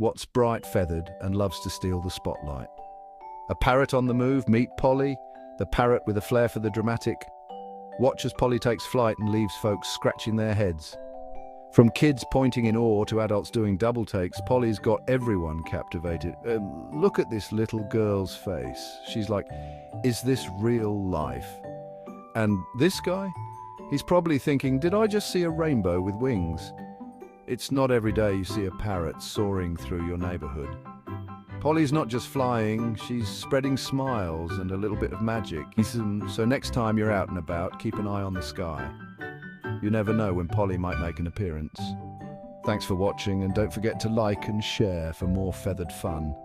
What's bright feathered and loves to steal the spotlight? A parrot on the move, meet Polly, the parrot with a flair for the dramatic. Watch as Polly takes flight and leaves folks scratching their heads. From kids pointing in awe to adults doing double takes, Polly's got everyone captivated. Look at this little girl's face. She's like, is this real life? And this guy? He's probably thinking, did I just see a rainbow with wings? It's not every day you see a parrot soaring through your neighborhood. Polly's not just flying, she's spreading smiles and a little bit of magic. So next time you're out and about, keep an eye on the sky. You never know when Polly might make an appearance. Thanks for watching, and don't forget to like and share for more feathered fun.